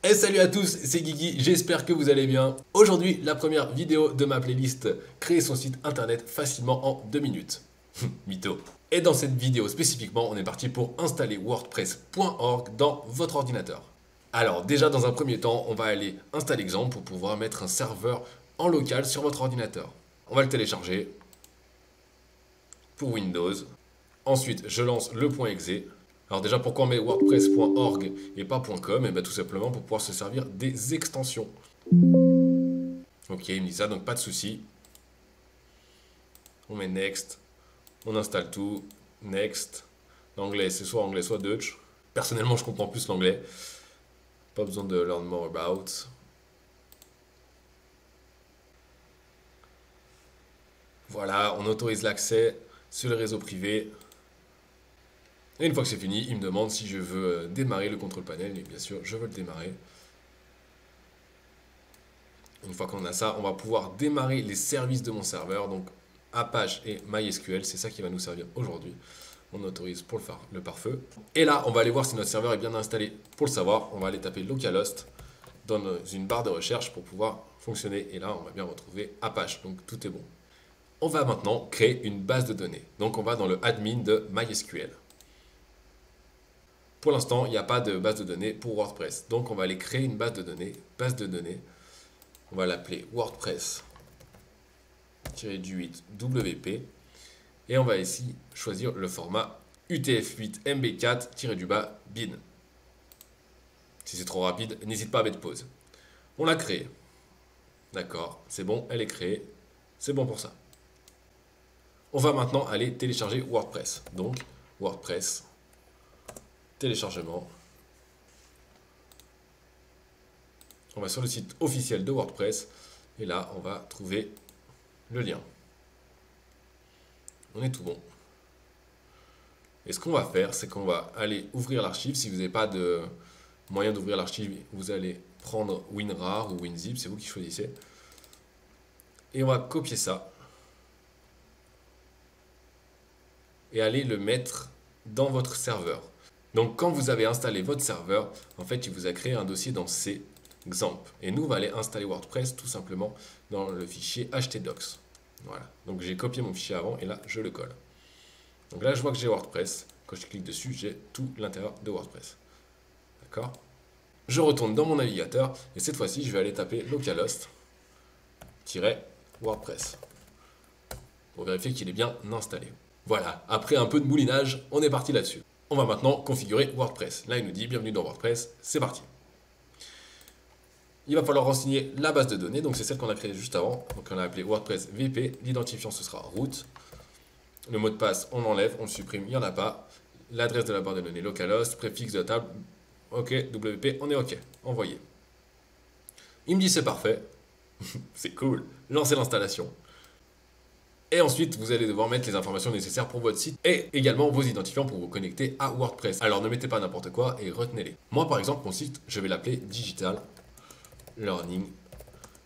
Et salut à tous, c'est Guigui, j'espère que vous allez bien. Aujourd'hui, la première vidéo de ma playlist Créer son site internet facilement en 2 minutes. Mytho. Et dans cette vidéo spécifiquement, on est parti pour installer WordPress.org dans votre ordinateur. Alors déjà dans un premier temps, on va aller installer Exemple pour pouvoir mettre un serveur en local sur votre ordinateur. On va le télécharger pour Windows. Ensuite, je lance le .exe. Alors déjà, pourquoi on met wordpress.org et pas .com? Et bien tout simplement pour pouvoir se servir des extensions. Ok, il me dit ça, donc pas de souci. On met Next. On installe tout. Next. L'anglais, c'est soit anglais, soit Dutch. Personnellement, je comprends plus l'anglais. Pas besoin de learn more about. Voilà, on autorise l'accès sur le réseau privé. Et une fois que c'est fini, il me demande si je veux démarrer le contrôle panel. Et bien sûr, je veux le démarrer. Une fois qu'on a ça, on va pouvoir démarrer les services de mon serveur. Donc Apache et MySQL, c'est ça qui va nous servir aujourd'hui. On autorise pour le pare-feu. Et là, on va aller voir si notre serveur est bien installé. Pour le savoir, on va aller taper localhost dans une barre de recherche pour pouvoir fonctionner. Et là, on va bien retrouver Apache. Donc tout est bon. On va maintenant créer une base de données. Donc on va dans le admin de MySQL. Pour l'instant, il n'y a pas de base de données pour WordPress. Donc on va aller créer une base de données. On va l'appeler WordPress-du8 WP. Et on va ici choisir le format UTF-8 MB4-bin. Si c'est trop rapide, n'hésite pas à mettre pause. On l'a créé. D'accord, c'est bon, elle est créée. C'est bon pour ça. On va maintenant aller télécharger WordPress. Donc, WordPress, téléchargement. On va sur le site officiel de WordPress. Et là, on va trouver le lien. On est tout bon. Et ce qu'on va faire, c'est qu'on va aller ouvrir l'archive. Si vous n'avez pas de moyen d'ouvrir l'archive, vous allez prendre WinRAR ou WinZip, c'est vous qui choisissez. Et on va copier ça. Et aller le mettre dans votre serveur. Donc quand vous avez installé votre serveur, en fait, il vous a créé un dossier dans C, Exemple. Et nous, on va aller installer WordPress tout simplement dans le fichier htdocs. Voilà. Donc j'ai copié mon fichier avant et là, je le colle. Donc là, je vois que j'ai WordPress. Quand je clique dessus, j'ai tout l'intérieur de WordPress. D'accord? Je retourne dans mon navigateur et cette fois-ci, je vais aller taper localhost-wordpress pour vérifier qu'il est bien installé. Voilà, après un peu de moulinage, on est parti là-dessus. On va maintenant configurer WordPress. Là, il nous dit bienvenue dans WordPress, c'est parti. Il va falloir renseigner la base de données, donc c'est celle qu'on a créée juste avant. Donc on a appelé WordPress VP, l'identifiant ce sera root. Le mot de passe, on l'enlève, on le supprime, il n'y en a pas. L'adresse de la barre de données, localhost, préfixe de table, ok, WP, on est ok, envoyé. Il me dit c'est parfait, c'est cool, lancez l'installation. Et ensuite, vous allez devoir mettre les informations nécessaires pour votre site et également vos identifiants pour vous connecter à WordPress. Alors ne mettez pas n'importe quoi et retenez-les. Moi par exemple, mon site, je vais l'appeler Digital Learning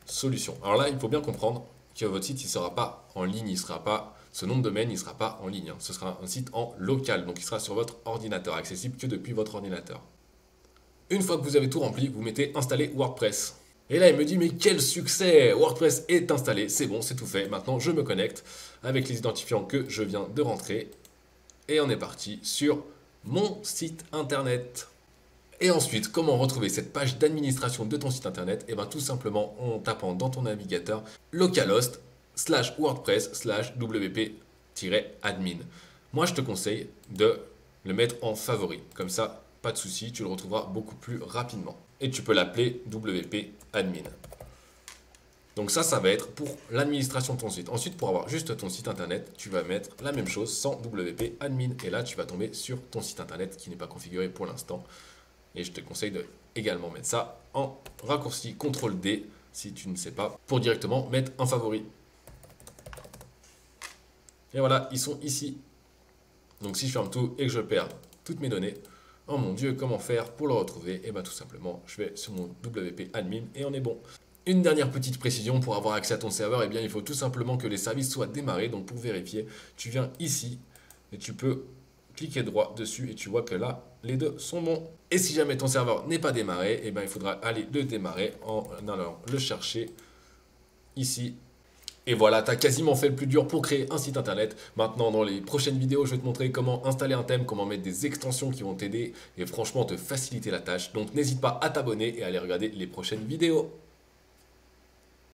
Solution. Alors là, il faut bien comprendre que votre site, il ne sera pas en ligne, il sera pas, ce nom de domaine, il ne sera pas en ligne. Ce sera un site en local, donc il sera sur votre ordinateur, accessible que depuis votre ordinateur. Une fois que vous avez tout rempli, vous mettez installer WordPress. Et là, il me dit, mais quel succès! WordPress est installé, c'est bon, c'est tout fait. Maintenant, je me connecte avec les identifiants que je viens de rentrer. Et on est parti sur mon site internet. Et ensuite, comment retrouver cette page d'administration de ton site internet? Et bien tout simplement en tapant dans ton navigateur localhost/wordpress/wp-admin. Moi, je te conseille de le mettre en favori. Comme ça, pas de souci, tu le retrouveras beaucoup plus rapidement. Et tu peux l'appeler WP Admin. Donc ça va être pour l'administration de ton site. Ensuite, pour avoir juste ton site internet, tu vas mettre la même chose sans WP Admin. Et là, tu vas tomber sur ton site internet qui n'est pas configuré pour l'instant. Et je te conseille de également mettre ça en raccourci CTRL-D si tu ne sais pas, pour directement mettre un favori. Et voilà, ils sont ici. Donc si je ferme tout et que je perds toutes mes données, oh mon Dieu, comment faire pour le retrouver? Et bien tout simplement, je vais sur mon WP Admin et on est bon. Une dernière petite précision pour avoir accès à ton serveur, eh bien il faut tout simplement que les services soient démarrés. Donc pour vérifier, tu viens ici et tu peux cliquer droit dessus et tu vois que là, les deux sont bons. Et si jamais ton serveur n'est pas démarré, eh ben, il faudra aller le démarrer en allant le chercher ici. Et voilà, tu as quasiment fait le plus dur pour créer un site internet. Maintenant, dans les prochaines vidéos, je vais te montrer comment installer un thème, comment mettre des extensions qui vont t'aider et franchement te faciliter la tâche. Donc n'hésite pas à t'abonner et à aller regarder les prochaines vidéos.